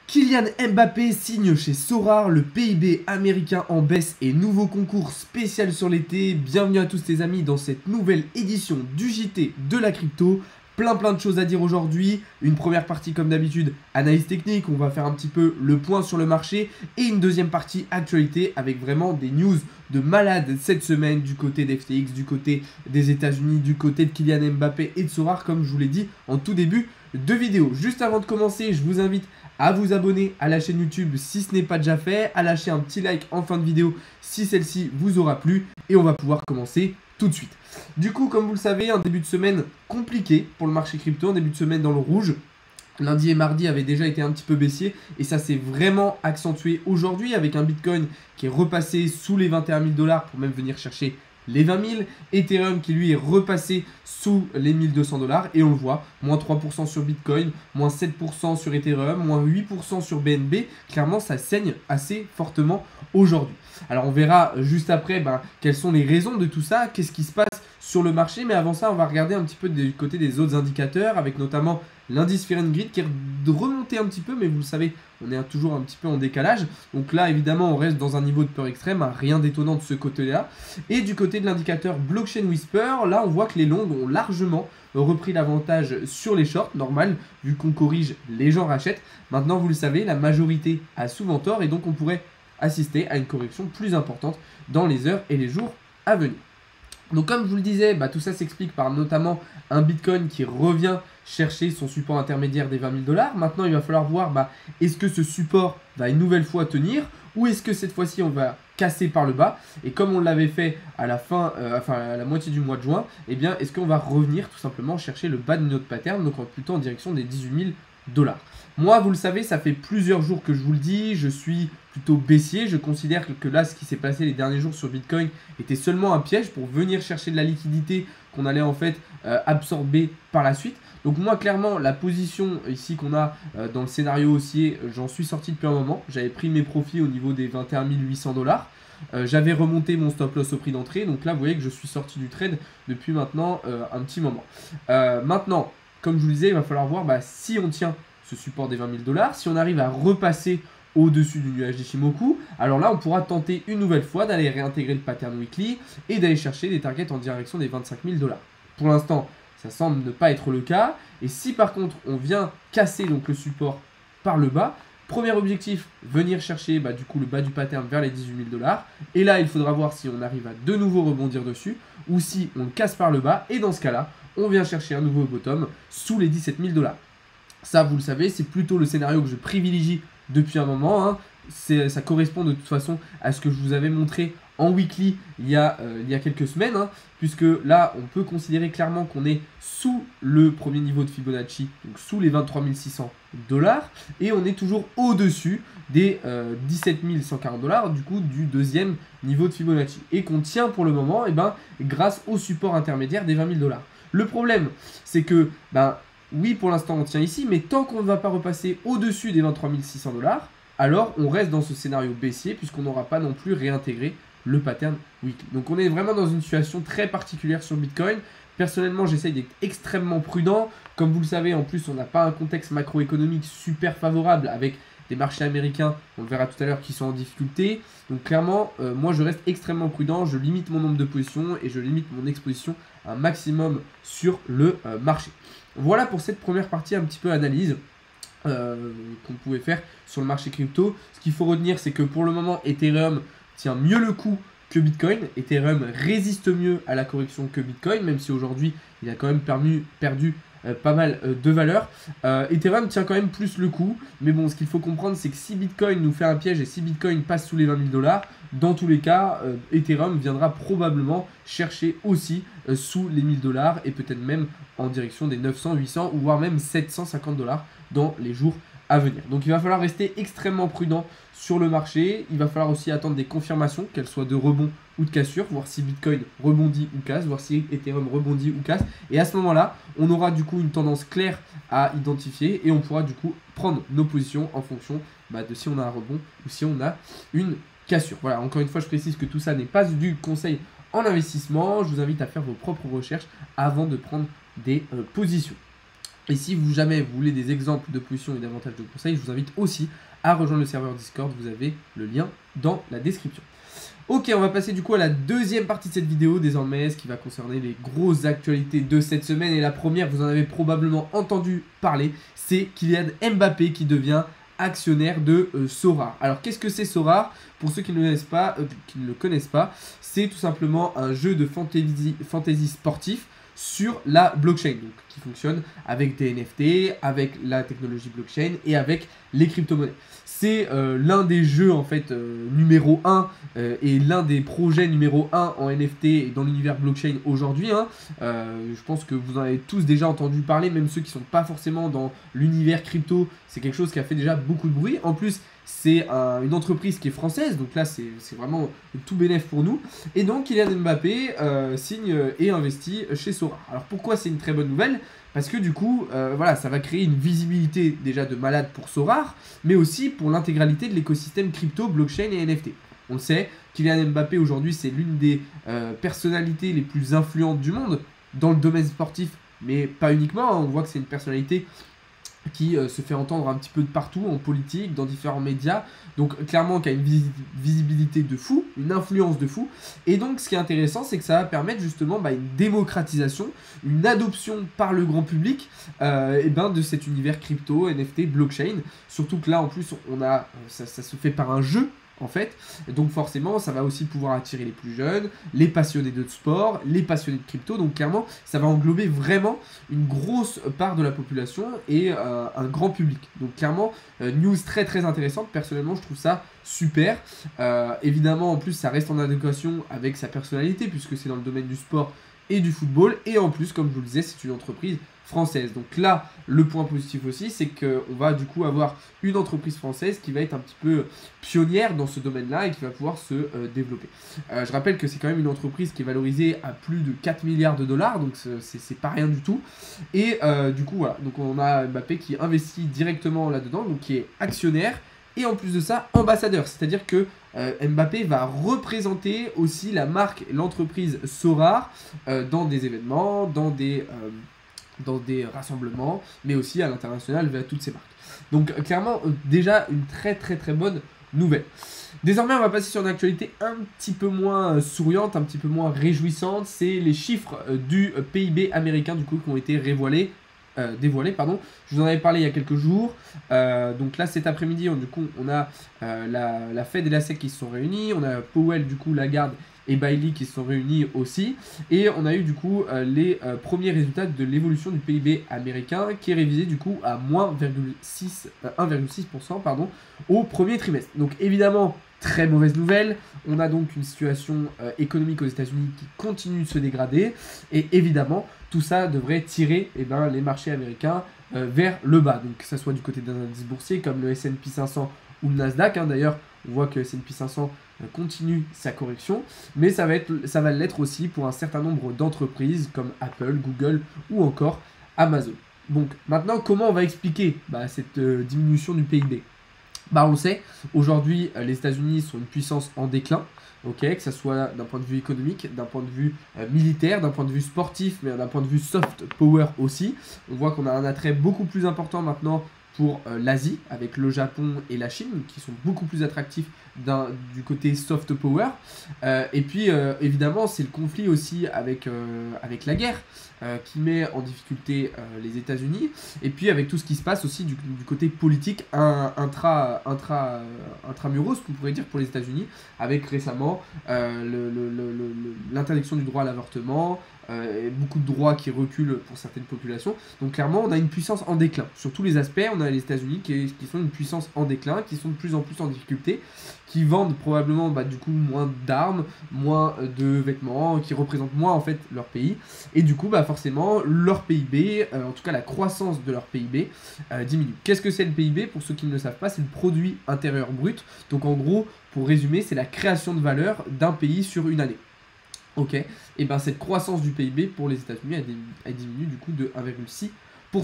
Kylian Mbappé signe chez Sorare, le PIB américain en baisse et nouveau concours spécial sur l'été. Bienvenue à tous les amis dans cette nouvelle édition du JT de la crypto. Plein de choses à dire aujourd'hui. Une première partie comme d'habitude, analyse technique, on va faire un petit peu le point sur le marché. Et une deuxième partie actualité avec vraiment des news de malades cette semaine du côté d'FTX, du côté des États-Unis, du côté de Kylian Mbappé et de Sorare comme je vous l'ai dit en tout début de vidéo. Juste avant de commencer, je vous invite à vous abonner à la chaîne YouTube si ce n'est pas déjà fait, à lâcher un petit like en fin de vidéo si celle-ci vous aura plu et on va pouvoir commencer tout de suite. Du coup, comme vous le savez, un début de semaine compliqué pour le marché crypto, un début de semaine dans le rouge. Lundi et mardi avaient déjà été un petit peu baissiers et ça s'est vraiment accentué aujourd'hui avec un Bitcoin qui est repassé sous les 21 000 $ pour même venir chercher les 20 000. Ethereum qui lui est repassé sous les 1200 $ et on le voit, moins 3% sur Bitcoin, moins 7% sur Ethereum, moins 8% sur BNB. Clairement, ça saigne assez fortement aujourd'hui. Alors on verra juste après quelles sont les raisons de tout ça, qu'est-ce qui se passe sur le marché. Mais avant ça, on va regarder un petit peu du côté des autres indicateurs avec notamment l'indice Fear and Greed qui est remonté un petit peu, mais vous le savez, on est toujours un petit peu en décalage. Donc là, évidemment, on reste dans un niveau de peur extrême, rien d'étonnant de ce côté-là. Et du côté de l'indicateur Blockchain Whisper, là, on voit que les longs ont largement repris l'avantage sur les shorts, normal, vu qu'on corrige, les gens rachètent. Maintenant, vous le savez, la majorité a souvent tort et donc on pourrait assister à une correction plus importante dans les heures et les jours à venir. Donc comme je vous le disais, tout ça s'explique par notamment un Bitcoin qui revient chercher son support intermédiaire des 20 000 $. Maintenant, il va falloir voir est-ce que ce support va une nouvelle fois tenir ou est-ce que cette fois-ci on va casser par le bas. Et comme on l'avait fait à la fin, à la moitié du mois de juin, est-ce qu'on va revenir tout simplement chercher le bas de notre pattern, donc plutôt en direction des 18 000 $. Moi, vous le savez, ça fait plusieurs jours que je vous le dis, je suis plutôt baissier. Je considère que là, ce qui s'est passé les derniers jours sur Bitcoin était seulement un piège pour venir chercher de la liquidité qu'on allait en fait absorber par la suite. Donc moi, clairement, la position ici qu'on a dans le scénario haussier, j'en suis sorti depuis un moment. J'avais pris mes profits au niveau des 21 800 $. J'avais remonté mon stop loss au prix d'entrée. Donc là, vous voyez que je suis sorti du trade depuis maintenant un petit moment. Maintenant, comme je vous le disais, il va falloir voir si on tient ce support des 20 000 $, si on arrive à repasser au-dessus du nuage d'Ishimoku, alors là on pourra tenter une nouvelle fois d'aller réintégrer le pattern weekly et d'aller chercher des targets en direction des 25 000 $. Pour l'instant, ça semble ne pas être le cas. Et si par contre on vient casser donc le support par le bas, premier objectif, venir chercher du coup le bas du pattern vers les 18 000 $. Et là, il faudra voir si on arrive à de nouveau rebondir dessus ou si on le casse par le bas. Et dans ce cas-là, on vient chercher un nouveau bottom sous les 17 000 $. Ça, vous le savez, c'est plutôt le scénario que je privilégie depuis un moment. Ça correspond de toute façon à ce que je vous avais montré en weekly il y a quelques semaines. Puisque là, on peut considérer clairement qu'on est sous le premier niveau de Fibonacci, donc sous les 23 600 $. Et on est toujours au-dessus des 17 140 $, du coup, du deuxième niveau de Fibonacci. Et qu'on tient pour le moment grâce au support intermédiaire des 20 000 $. Le problème, c'est que oui, pour l'instant, on tient ici, mais tant qu'on ne va pas repasser au-dessus des 23 600 $, alors on reste dans ce scénario baissier puisqu'on n'aura pas non plus réintégré le pattern weekly. Donc on est vraiment dans une situation très particulière sur Bitcoin. Personnellement, j'essaye d'être extrêmement prudent. Comme vous le savez, en plus, on n'a pas un contexte macroéconomique super favorable avec des marchés américains, on le verra tout à l'heure, qui sont en difficulté. Donc clairement, moi je reste extrêmement prudent, je limite mon nombre de positions et je limite mon exposition un maximum sur le marché. Voilà pour cette première partie un petit peu analyse qu'on pouvait faire sur le marché crypto. Ce qu'il faut retenir, c'est que pour le moment, Ethereum tient mieux le coup que Bitcoin. Ethereum résiste mieux à la correction que Bitcoin, même si aujourd'hui, il a quand même perdu pas mal de valeur. Ethereum tient quand même plus le coup, mais bon, ce qu'il faut comprendre, c'est que si Bitcoin nous fait un piège et si Bitcoin passe sous les 20 000 $, dans tous les cas, Ethereum viendra probablement chercher aussi sous les 1000 $ et peut-être même en direction des 900, 800 ou voire même 750 $ dans les jours à venir. Donc il va falloir rester extrêmement prudent sur le marché. Il va falloir aussi attendre des confirmations, qu'elles soient de rebond ou de cassure, voir si Bitcoin rebondit ou casse, voir si Ethereum rebondit ou casse. Et à ce moment-là, on aura du coup une tendance claire à identifier et on pourra du coup prendre nos positions en fonction de si on a un rebond ou si on a une cassure. Voilà, encore une fois, je précise que tout ça n'est pas du conseil en investissement. Je vous invite à faire vos propres recherches avant de prendre des positions. Et si jamais vous voulez des exemples de positions et davantage de conseils, je vous invite aussi à rejoindre le serveur Discord. Vous avez le lien dans la description. Ok, on va passer du coup à la deuxième partie de cette vidéo désormais, ce qui va concerner les grosses actualités de cette semaine. Et la première, vous en avez probablement entendu parler, c'est Kylian Mbappé qui devient actionnaire de Sorare. Alors qu'est-ce que c'est Sorare? Pour ceux qui ne le connaissent pas, c'est tout simplement un jeu de fantasy sportif sur la blockchain, donc qui fonctionne avec des NFT, avec la technologie blockchain et avec les crypto-monnaies. C'est l'un des jeux en fait numéro 1 et l'un des projets numéro 1 en NFT et dans l'univers blockchain aujourd'hui. Je pense que vous en avez tous déjà entendu parler, même ceux qui ne sont pas forcément dans l'univers crypto. C'est quelque chose qui a fait déjà beaucoup de bruit. En plus, c'est une entreprise qui est française, donc là c'est vraiment tout bénef pour nous. Et donc Kylian Mbappé signe et investit chez Sorare. Alors pourquoi c'est une très bonne nouvelle? Parce que du coup, voilà, ça va créer une visibilité déjà de malade pour Sorare, mais aussi pour l'intégralité de l'écosystème crypto, blockchain et NFT. On le sait, Kylian Mbappé aujourd'hui c'est l'une des personnalités les plus influentes du monde dans le domaine sportif, mais pas uniquement. On voit que c'est une personnalité qui se fait entendre un petit peu de partout, en politique, dans différents médias, donc clairement qui a une visibilité de fou, une influence de fou, et donc ce qui est intéressant, c'est que ça va permettre justement une démocratisation, une adoption par le grand public de cet univers crypto, NFT, blockchain, surtout que là en plus ça se fait par un jeu, en fait, donc forcément ça va aussi pouvoir attirer les plus jeunes, les passionnés de sport, les passionnés de crypto, donc clairement ça va englober vraiment une grosse part de la population et un grand public, donc clairement news très très intéressante. Personnellement je trouve ça super, évidemment en plus ça reste en adéquation avec sa personnalité puisque c'est dans le domaine du sport et du football, et en plus comme je vous le disais c'est une entreprise française. Donc là, le point positif aussi, c'est qu'on va du coup avoir une entreprise française qui va être un petit peu pionnière dans ce domaine-là et qui va pouvoir se développer. Je rappelle que c'est quand même une entreprise qui est valorisée à plus de 4 milliards de dollars, donc c'est pas rien du tout. Et du coup, voilà, donc on a Mbappé qui investit directement là-dedans, donc qui est actionnaire. Et en plus de ça, ambassadeur, c'est-à-dire que Mbappé va représenter aussi la marque, l'entreprise Sorare dans des événements, dans des rassemblements, mais aussi à l'international via toutes ces marques. Donc clairement, déjà une très très très bonne nouvelle. Désormais, on va passer sur une actualité un petit peu moins souriante, un petit peu moins réjouissante. C'est les chiffres du PIB américain du coup qui ont été dévoilés. Je vous en avais parlé il y a quelques jours. Donc là, cet après-midi, du coup, on a la Fed et la SEC qui se sont réunis. On a Powell, du coup, Lagarde et Bailey qui se sont réunis aussi. Et on a eu du coup les premiers résultats de l'évolution du PIB américain qui est révisé du coup à moins 1,6% au premier trimestre. Donc évidemment, très mauvaise nouvelle. On a donc une situation économique aux États-Unis qui continue de se dégrader. Et évidemment, tout ça devrait tirer les marchés américains vers le bas. Donc que ce soit du côté d'un indice boursier comme le S&P 500 ou le Nasdaq. D'ailleurs, on voit que le S&P 500 continue sa correction, mais ça va l'être aussi pour un certain nombre d'entreprises comme Apple, Google ou encore Amazon. Donc maintenant, comment on va expliquer cette diminution du PIB? On le sait, aujourd'hui les États-Unis sont une puissance en déclin, que ce soit d'un point de vue économique, d'un point de vue militaire, d'un point de vue sportif, mais d'un point de vue soft power aussi. On voit qu'on a un attrait beaucoup plus important maintenant pour l'Asie, avec le Japon et la Chine, qui sont beaucoup plus attractifs du côté soft power. Et puis, évidemment, c'est le conflit aussi avec la guerre qui met en difficulté les États-Unis. Et puis, avec tout ce qui se passe aussi du côté politique intramuros, qu'on pourrait dire pour les États-Unis, avec récemment l'interdiction du droit à l'avortement, et beaucoup de droits qui reculent pour certaines populations. Donc clairement, on a une puissance en déclin. Sur tous les aspects, on a les États-Unis qui sont une puissance en déclin, qui sont de plus en plus en difficulté, qui vendent probablement du coup moins d'armes, moins de vêtements, qui représentent moins en fait leur pays. Et du coup, forcément, leur PIB, en tout cas la croissance de leur PIB, diminue. Qu'est-ce que c'est le PIB? Pour ceux qui ne le savent pas, c'est le produit intérieur brut. Donc en gros, pour résumer, c'est la création de valeur d'un pays sur une année. Et cette croissance du PIB pour les États-Unis elle diminue du coup de 1,6%.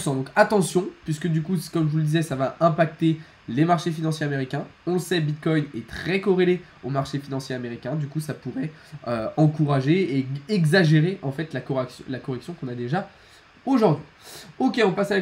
Donc attention, puisque du coup, comme je vous le disais, ça va impacter les marchés financiers américains. On le sait, Bitcoin est très corrélé au marché financier américain. Du coup, ça pourrait encourager et exagérer en fait la correction qu'on a déjà aujourd'hui. Ok, on passe à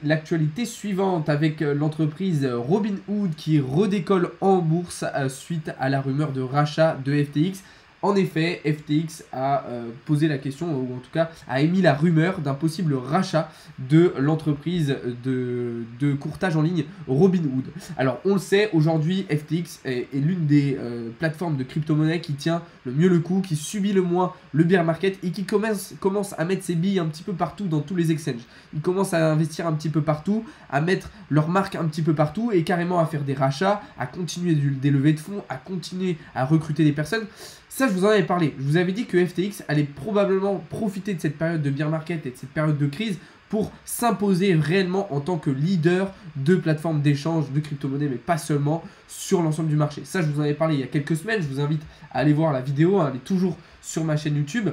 l'actualité suivante avec l'entreprise Robinhood qui redécolle en bourse suite à la rumeur de rachat de FTX. En effet, FTX a posé la question, ou en tout cas a émis la rumeur d'un possible rachat de l'entreprise de courtage en ligne Robinhood. Alors on le sait, aujourd'hui FTX est l'une des plateformes de crypto-monnaie qui tient le mieux le coup, qui subit le moins le bear market et qui commence à mettre ses billes un petit peu partout dans tous les exchanges. Ils commencent à investir un petit peu partout, à mettre leur marque un petit peu partout et carrément à faire des rachats, à continuer des levées de fonds, à continuer à recruter des personnes. Ça, je vous en avais parlé. Je vous avais dit que FTX allait probablement profiter de cette période de bear market et de cette période de crise pour s'imposer réellement en tant que leader de plateforme d'échange de crypto-monnaies, mais pas seulement sur l'ensemble du marché. Ça, je vous en avais parlé il y a quelques semaines. Je vous invite à aller voir la vidéo. Elle est toujours sur ma chaîne YouTube.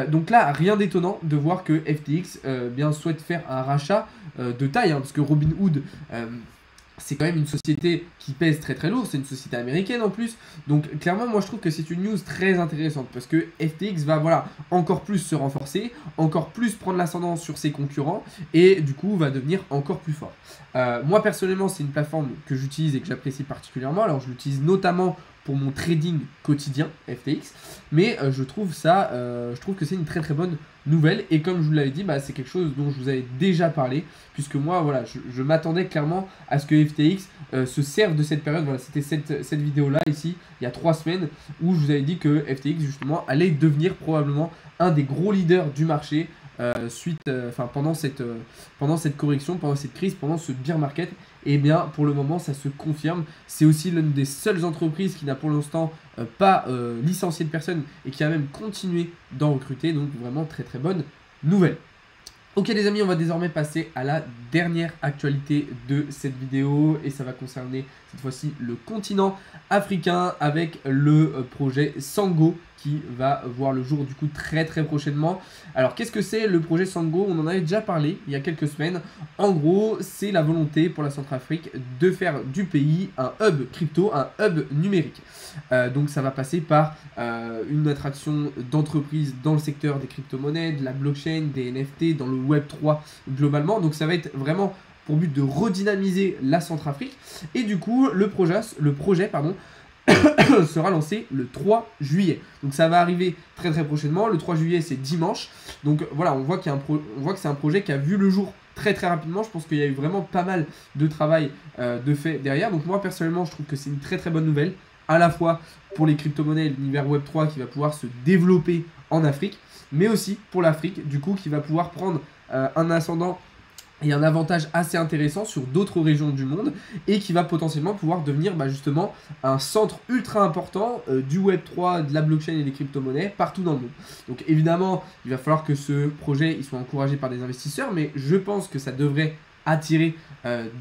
Donc là, rien d'étonnant de voir que FTX bien souhaite faire un rachat de taille, parce que Robinhood... c'est quand même une société qui pèse très très lourd, c'est une société américaine en plus. Donc clairement, moi je trouve que c'est une news très intéressante parce que FTX va encore plus se renforcer, encore plus prendre l'ascendant sur ses concurrents et du coup va devenir encore plus fort. Moi personnellement, c'est une plateforme que j'utilise et que j'apprécie particulièrement. Alors je l'utilise notamment pour mon trading quotidien FTX, mais je trouve que c'est une très très bonne nouvelle et comme je vous l'avais dit, c'est quelque chose dont je vous avais déjà parlé puisque moi voilà, je m'attendais clairement à ce que FTX se serve de cette période. Voilà, c'était cette vidéo là ici il y a 3 semaines où je vous avais dit que FTX justement allait devenir probablement un des gros leaders du marché pendant cette correction, pendant cette crise, pendant ce bear market. Et bien pour le moment ça se confirme. C'est aussi l'une des seules entreprises qui n'a pour l'instant pas licencié de personnes et qui a même continué d'en recruter. Donc vraiment très très bonne nouvelle. Ok les amis, on va désormais passer à la dernière actualité de cette vidéo et ça va concerner cette fois-ci le continent africain avec le projet Sango qui va voir le jour du coup très très prochainement. Alors qu'est-ce que c'est le projet Sango? On en avait déjà parlé il y a quelques semaines. En gros, c'est la volonté pour la Centrafrique de faire du pays un hub crypto, un hub numérique. Donc ça va passer par une attraction d'entreprises dans le secteur des crypto-monnaies, de la blockchain, des NFT, dans le Web3 globalement. Donc ça va être vraiment pour but de redynamiser la Centrafrique. Et du coup, le projet sera lancé le 3 juillet. Donc ça va arriver très très prochainement. Le 3 juillet, c'est dimanche. Donc voilà, on voit que c'est un projet qui a vu le jour très très rapidement. Je pense qu'il y a eu vraiment pas mal de travail de fait derrière. Donc moi personnellement, je trouve que c'est une très très bonne nouvelle. À la fois pour les crypto-monnaies et l'univers Web3 qui va pouvoir se développer en Afrique, mais aussi pour l'Afrique, du coup, qui va pouvoir prendre un ascendant et un avantage assez intéressant sur d'autres régions du monde et qui va potentiellement pouvoir devenir justement un centre ultra important du Web3, de la blockchain et des crypto-monnaies partout dans le monde. Donc évidemment, il va falloir que ce projet il soit encouragé par des investisseurs, mais je pense que ça devrait attirer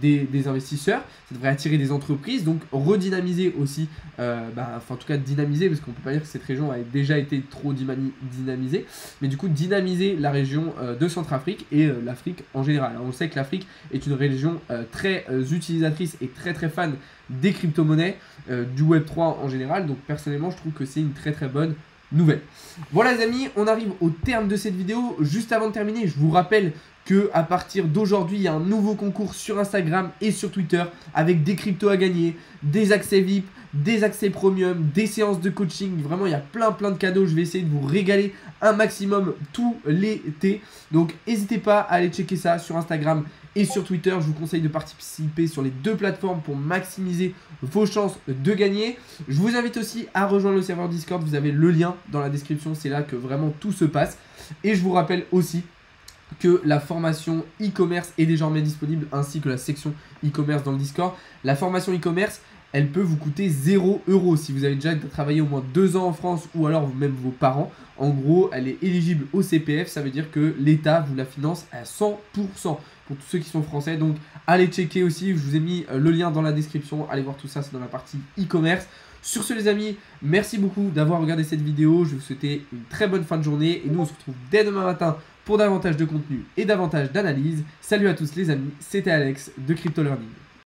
des investisseurs, ça devrait attirer des entreprises, donc redynamiser aussi, en tout cas dynamiser, parce qu'on peut pas dire que cette région a déjà été trop dynamisée, mais du coup dynamiser la région de Centrafrique et l'Afrique en général. Alors, on sait que l'Afrique est une région très utilisatrice et très très fan des crypto-monnaies, du Web3 en général, donc personnellement je trouve que c'est une très très bonne nouvelle. Voilà les amis, on arrive au terme de cette vidéo. Juste avant de terminer, je vous rappelle que à partir d'aujourd'hui, il y a un nouveau concours sur Instagram et sur Twitter avec des cryptos à gagner, des accès VIP, des accès premium, des séances de coaching. Vraiment, il y a plein de cadeaux. Je vais essayer de vous régaler un maximum tout l'été. Donc, n'hésitez pas à aller checker ça sur Instagram et sur Twitter. Je vous conseille de participer sur les deux plateformes pour maximiser vos chances de gagner. Je vous invite aussi à rejoindre le serveur Discord. Vous avez le lien dans la description. C'est là que vraiment tout se passe. Et je vous rappelle aussi que la formation e-commerce est désormais disponible ainsi que la section e-commerce dans le Discord. La formation e-commerce, elle peut vous coûter 0 € si vous avez déjà travaillé au moins 2 ans en France ou alors même vos parents. En gros, elle est éligible au CPF, ça veut dire que l'État vous la finance à 100% pour tous ceux qui sont français. Donc allez checker aussi, je vous ai mis le lien dans la description, allez voir tout ça, c'est dans la partie e-commerce. Sur ce les amis, merci beaucoup d'avoir regardé cette vidéo, je vais vous souhaiter une très bonne fin de journée et nous on se retrouve dès demain matin pour davantage de contenu et davantage d'analyse. Salut à tous les amis, c'était Alex de Crypto Learning.